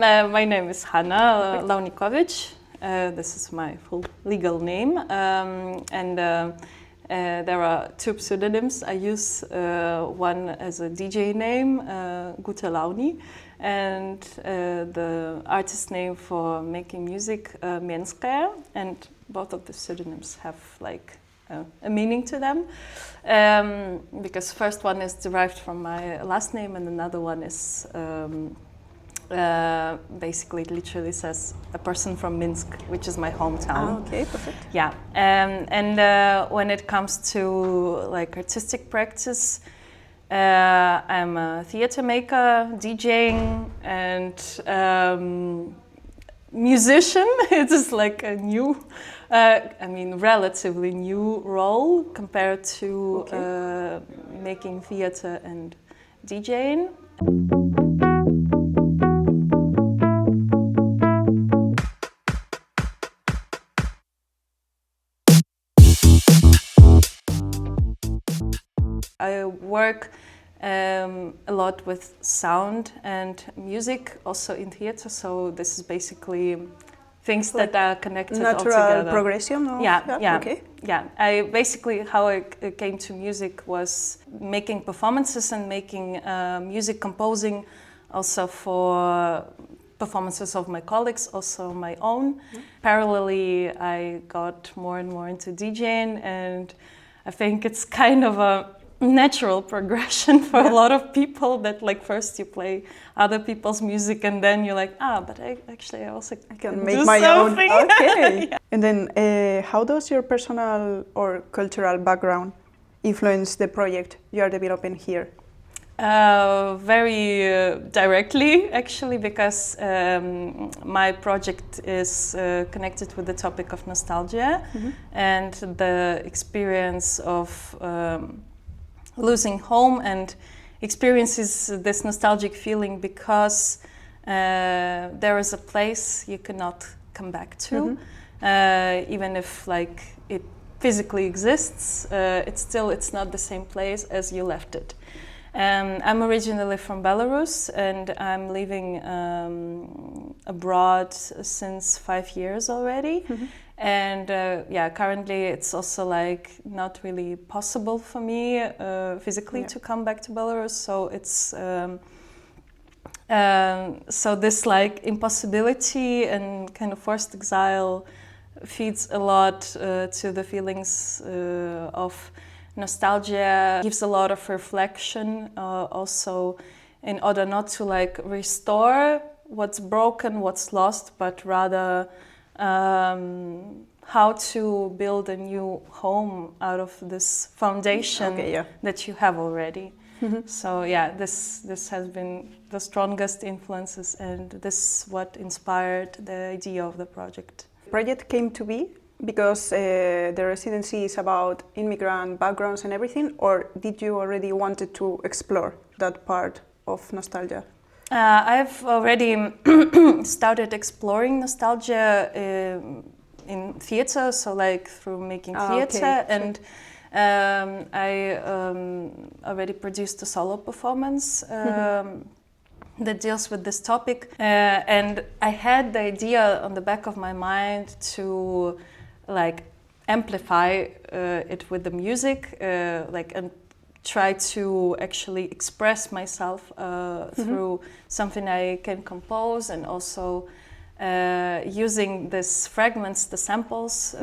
My name is Hanna Launikovich. This is my full legal name, and there are two pseudonyms. I use one as a DJ name, Gute Launi, and the artist name for making music, Mienskaya, and both of the pseudonyms have like a meaning to them, because first one is derived from my last name and another one is basically it literally says a person from Minsk, which is my hometown. Okay, perfect. Yeah, and when it comes to like artistic practice, I'm a theater maker, DJing, and musician. It is like a new, relatively new role compared to making theater and DJing. I work a lot with sound and music, also in theater, so this is basically things like that are connected natural altogether. Progression? Or? Yeah. Okay. Yeah, how I came to music was making performances and making music composing also for performances of my colleagues, also my own. Mm-hmm. Parallelly, I got more and more into DJing, and I think it's kind of a natural progression for a lot of people that like first you play other people's music and then you're like, but I also can make my own. Okay. Yeah. And then how does your personal or cultural background influence the project you are developing here? Very directly, actually, because my project is connected with the topic of nostalgia, mm-hmm. and the experience of losing home, and experiences this nostalgic feeling because there is a place you cannot come back to, mm-hmm. Even if like it physically exists, it's not the same place as you left it. I'm originally from Belarus, and I'm living abroad since 5 years already. Mm-hmm. And currently it's also like not really possible for me physically to come back to Belarus. So it's so this like impossibility and kind of forced exile feeds a lot to the feelings of nostalgia, gives a lot of reflection also in order not to like restore what's broken, what's lost, but rather how to build a new home out of this foundation that you have already. Mm-hmm. So this has been the strongest influences, and this is what inspired the idea of the project. The project came to be because the residency is about immigrant backgrounds and everything, or did you already wanted to explore that part of nostalgia? I've already started exploring nostalgia in theater, so like through making theater, and I already produced a solo performance that deals with this topic, and I had the idea on the back of my mind to like amplify it with the music, and try to actually express myself through something I can compose, and also using these fragments, the samples,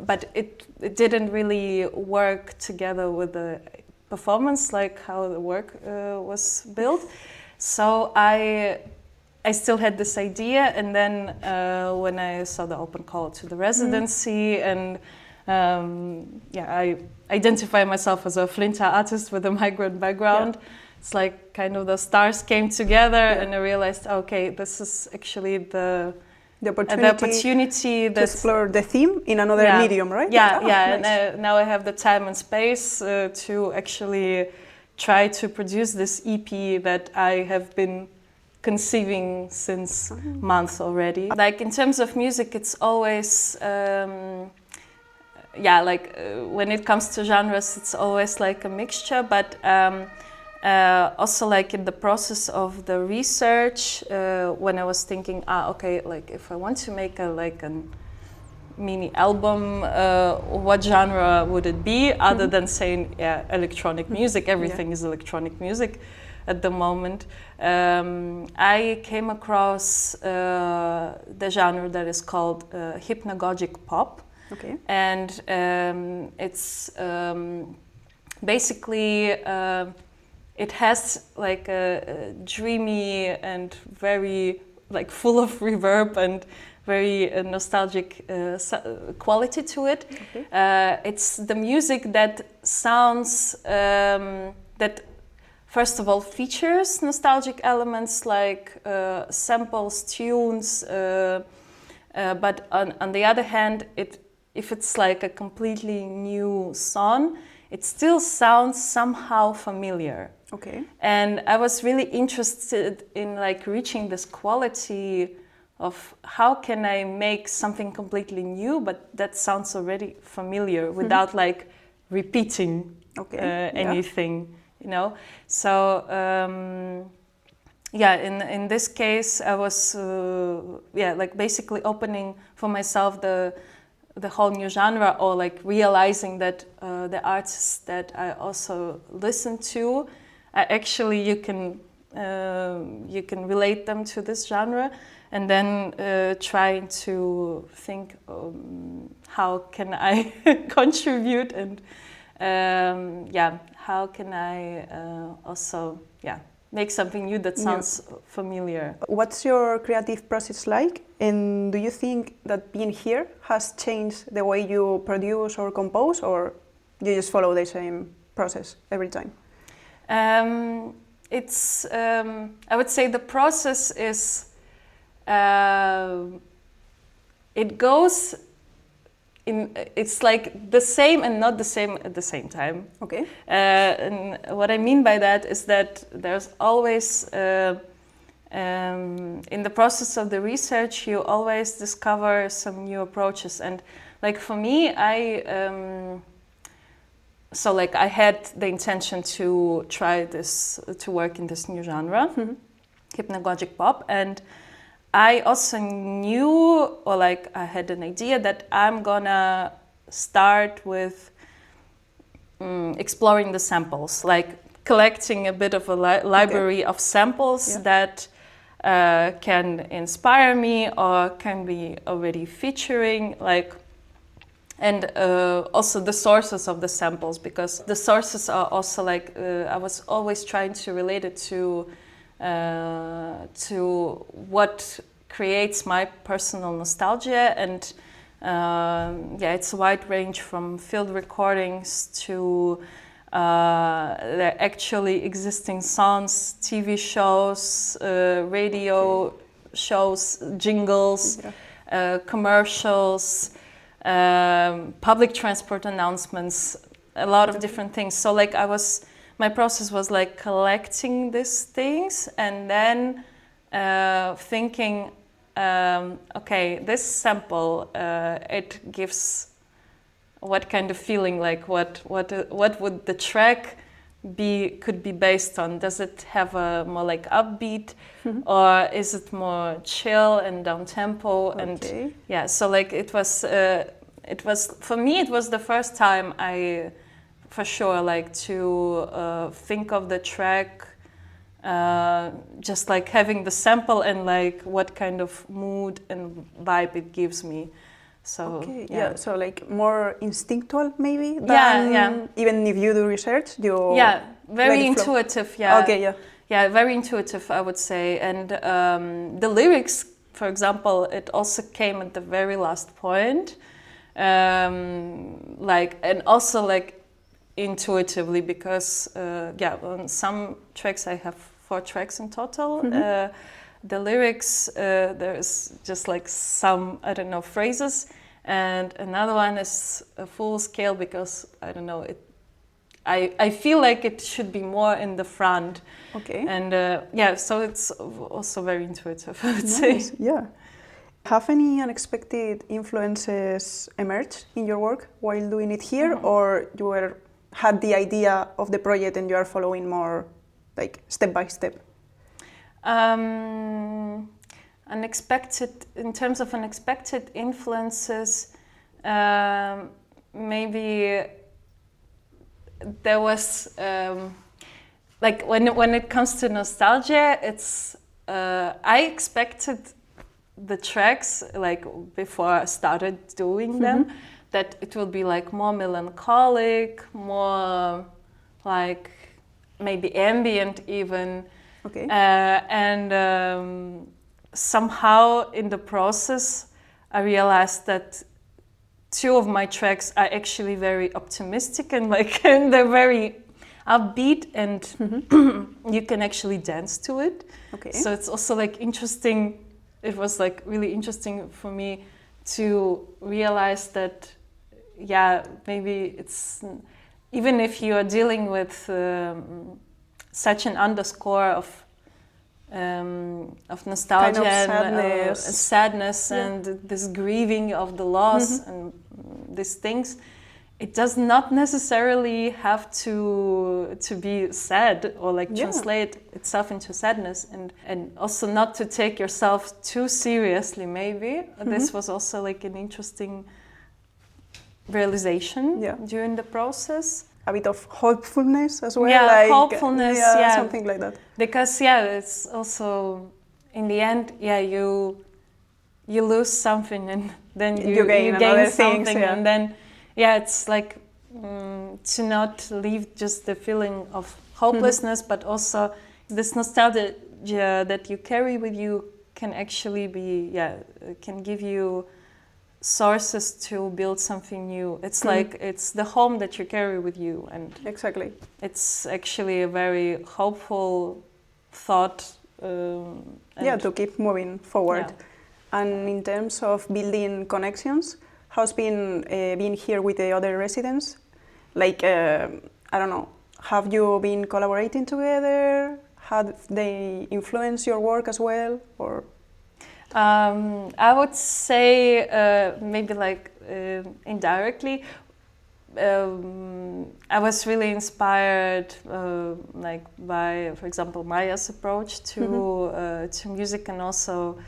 but it didn't really work together with the performance, like how the work was built. So I still had this idea, and then when I saw the open call to the residency, and I identify myself as a FLINTA artist with a migrant background. Yeah. It's like kind of the stars came together, and I realized, okay, this is actually the opportunity to explore the theme in another medium, right? Yeah, nice. And now I have the time and space to actually try to produce this EP that I have been conceiving since months already. Like in terms of music, it's always when it comes to genres, it's always like a mixture, but also like in the process of the research, when I was thinking, okay, like if I want to make a mini album, what genre would it be other than saying electronic music? Everything is electronic music at the moment. I came across the genre that is called Hypnagogic pop. Okay. And it's basically it has like a dreamy and very like full of reverb and very nostalgic quality to it. Okay. It's the music that sounds that first of all features nostalgic elements like samples, tunes, but on the other hand, if it's like a completely new song, it still sounds somehow familiar. Okay. And I was really interested in like reaching this quality of how can I make something completely new, but that sounds already familiar without like repeating anything, you know? So in this case, I was like basically opening for myself the whole new genre, or like realizing that the artists that I also listen to, actually you can relate them to this genre, and then trying to think how can I contribute, and how can I also make something new that sounds familiar. What's your creative process like? And do you think that being here has changed the way you produce or compose, or you just follow the same process every time? It's I would say the process is it goes in, it's like the same and not the same at the same time. Okay. And what I mean by that is that there's always in the process of the research, you always discover some new approaches. And like for me, I had the intention to try this, to work in this new genre, Hypnagogic pop, and I also knew, or like I had an idea that I'm gonna start with exploring the samples, like collecting a bit of a library of samples that can inspire me or can be already featuring, like, and also the sources of the samples, because the sources are also like, I was always trying to relate it to what creates my personal nostalgia, and it's a wide range from field recordings to the actually existing songs, TV shows, radio shows, jingles, commercials, public transport announcements, a lot of different things. So like my process was like collecting these things and then thinking, okay, this sample, it gives what kind of feeling, like what would the track could be based on? Does it have a more like upbeat, or is it more chill and down tempo? And so like it was for me, it was the first time I, for sure, like to think of the track just like having the sample and like what kind of mood and vibe it gives me. So so like more instinctual maybe than even if you do research, you very intuitive. Very intuitive, I would say. And the lyrics, for example, it also came at the very last point, like, and also like intuitively, because on some tracks I have 4 tracks in total. The lyrics, there's just like some, I don't know, phrases, and another one is a full scale, because I don't know, I feel like it should be more in the front. Okay. And so it's also very intuitive, I would say. Yeah. Have any unexpected influences emerged in your work while doing it here, or you had the idea of the project and you are following more like step by step? Unexpected, in terms of unexpected influences, maybe there was like when it comes to nostalgia, it's I expected the tracks like before I started doing them that it will be like more melancholic, more like maybe ambient even. Okay. And somehow in the process, I realized that 2 of my tracks are actually very optimistic and like and they're very upbeat, and you can actually dance to it. Okay. So it's also like interesting. It was like really interesting for me to realize that, yeah, maybe it's even if you are dealing with such an underscore of nostalgia kind of and sadness yeah. and this grieving of the loss and these things, it does not necessarily have to be sad or like translate itself into sadness, and also not to take yourself too seriously maybe. This was also like an interesting realization during the process. A bit of hopefulness as well. Yeah, like, hopefulness, something like that. Because it's also in the end, you lose something and then you gain something, things, and then it's like to not leave just the feeling of hopelessness, but also this nostalgia that you carry with you can actually be can give you sources to build something new. It's like it's the home that you carry with you, and exactly, it's actually a very hopeful thought. To keep moving forward. And in terms of building connections, how's been being here with the other residents? Like I don't know, have you been collaborating together? Have they influenced your work as well, or? I would say maybe like indirectly. I was really inspired like by, for example, Maya's approach to music, and also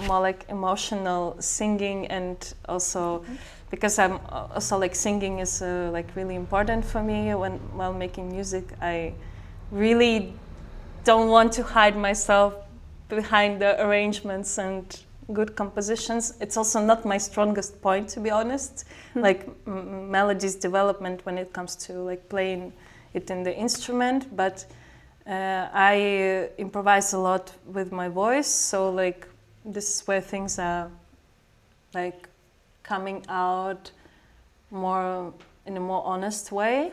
more like emotional singing, and also because I'm also like singing is like really important for me while making music. I really don't want to hide myself behind the arrangements and good compositions. It's also not my strongest point, to be honest. Like melodies development when it comes to like playing it in the instrument, but I improvise a lot with my voice, so like this is where things are like coming out more in a more honest way.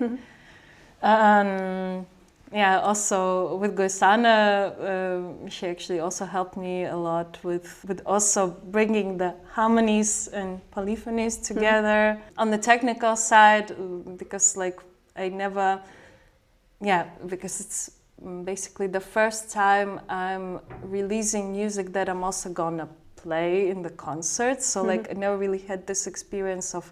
Also with Goisana, she actually also helped me a lot with also bringing the harmonies and polyphonies together. On the technical side, because like because it's basically the first time I'm releasing music that I'm also gonna play in the concert. So like I never really had this experience of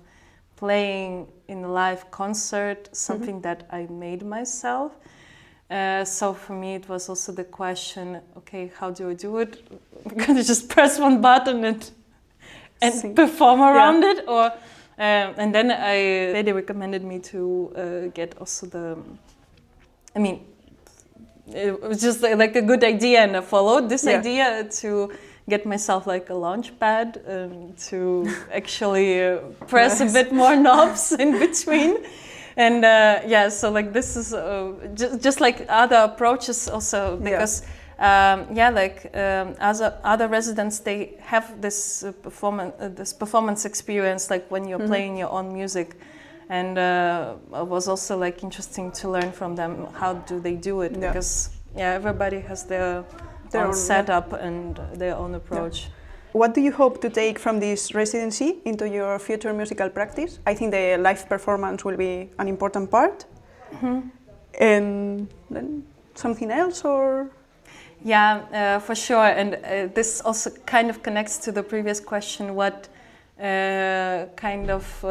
playing in a live concert, something that I made myself. So for me it was also the question, okay, how do I do it? I'm gonna just press one button and perform around it, or and then they recommended me to get also it was just like a good idea, and I followed this idea to get myself like a launch pad to actually press a bit more knobs in between. And so like this is just like other approaches also, because other residents, they have this performance experience like when you're playing your own music, and it was also like interesting to learn from them how do they do it, because everybody has their own setup and their own approach. What do you hope to take from this residency into your future musical practice? I think the live performance will be an important part. And then something else, or? Yeah, for sure. And this also kind of connects to the previous question, what kind of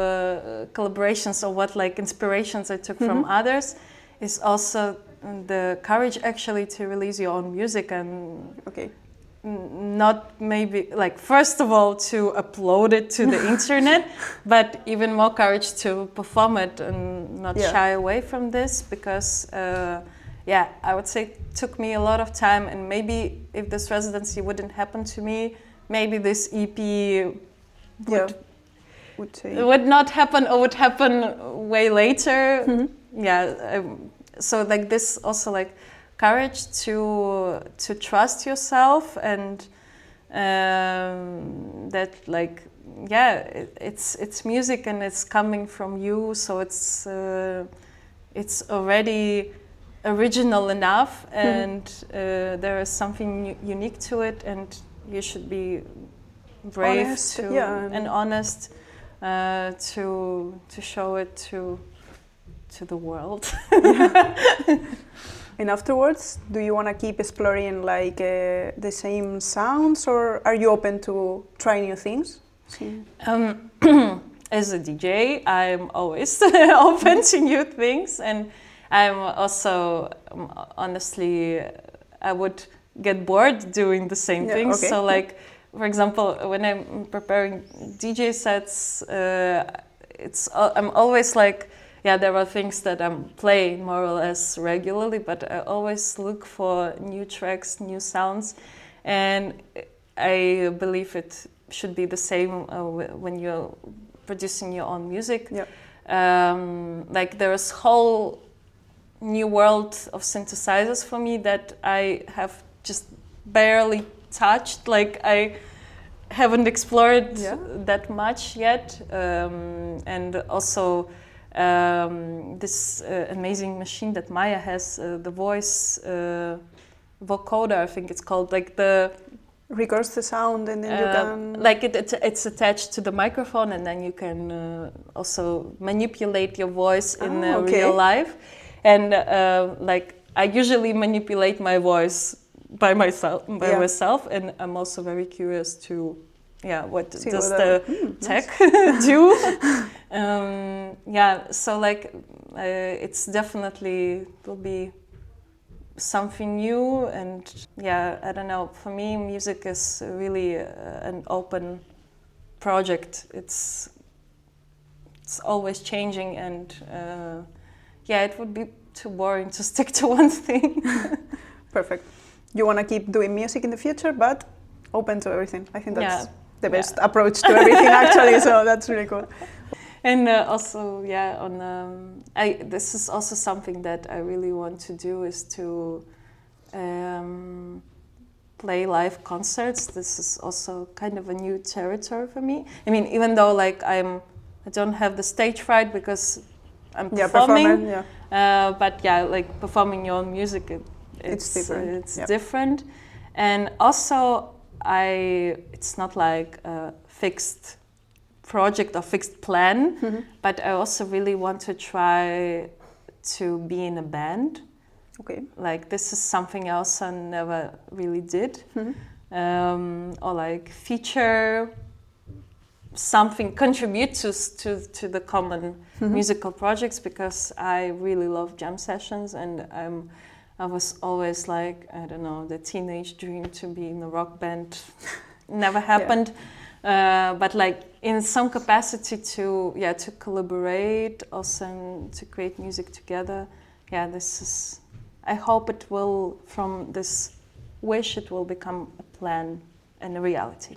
collaborations or what like inspirations I took from others, is also the courage actually to release your own music and not maybe like first of all to upload it to the internet, but even more courage to perform it and not shy away from this, because I would say it took me a lot of time, and maybe if this residency wouldn't happen to me, maybe this EP would not happen, or would happen way later. So like this also like courage to trust yourself, and that like it's music and it's coming from you, so it's already original enough, and there is something unique to it, and you should be brave and honest to show it to the world. And afterwards, do you want to keep exploring like the same sounds, or are you open to try new things? As a DJ, I'm always open to new things, and I'm also honestly, I would get bored doing the same things. So like, for example, when I'm preparing DJ sets, I'm always like, there are things that I'm playing more or less regularly, but I always look for new tracks, new sounds, and I believe it should be the same when you're producing your own music. Like there's whole new world of synthesizers for me that I have just barely touched. Like I haven't explored that much yet, and also this amazing machine that Maya has, the voice vocoder, I think it's called, like the records the sound, and then you can like it's attached to the microphone, and then you can also manipulate your voice in real life. And like I usually manipulate my voice by myself, and I'm also very curious to what does the tech do. So like it's definitely will be something new, and I don't know, for me music is really an open project. It's always changing, and it would be too boring to stick to one thing. Perfect. You want to keep doing music in the future, but open to everything. I think that's the best approach to everything, actually, so that's really cool. And also, this is also something that I really want to do, is to play live concerts. This is also kind of a new territory for me. I mean, even though like I don't have the stage fright because I'm performing, but like performing your own music, it's different. It's different, and also it's not like a fixed project or fixed plan, but I also really want to try to be in a band. Like this is something else I never really did, or like feature something, contribute to the common musical projects, because I really love jam sessions, and I was always like, I don't know, the teenage dream to be in a rock band never happened. But like in some capacity to collaborate also, and to create music together. This is, I hope it will, from this wish, it will become a plan and a reality.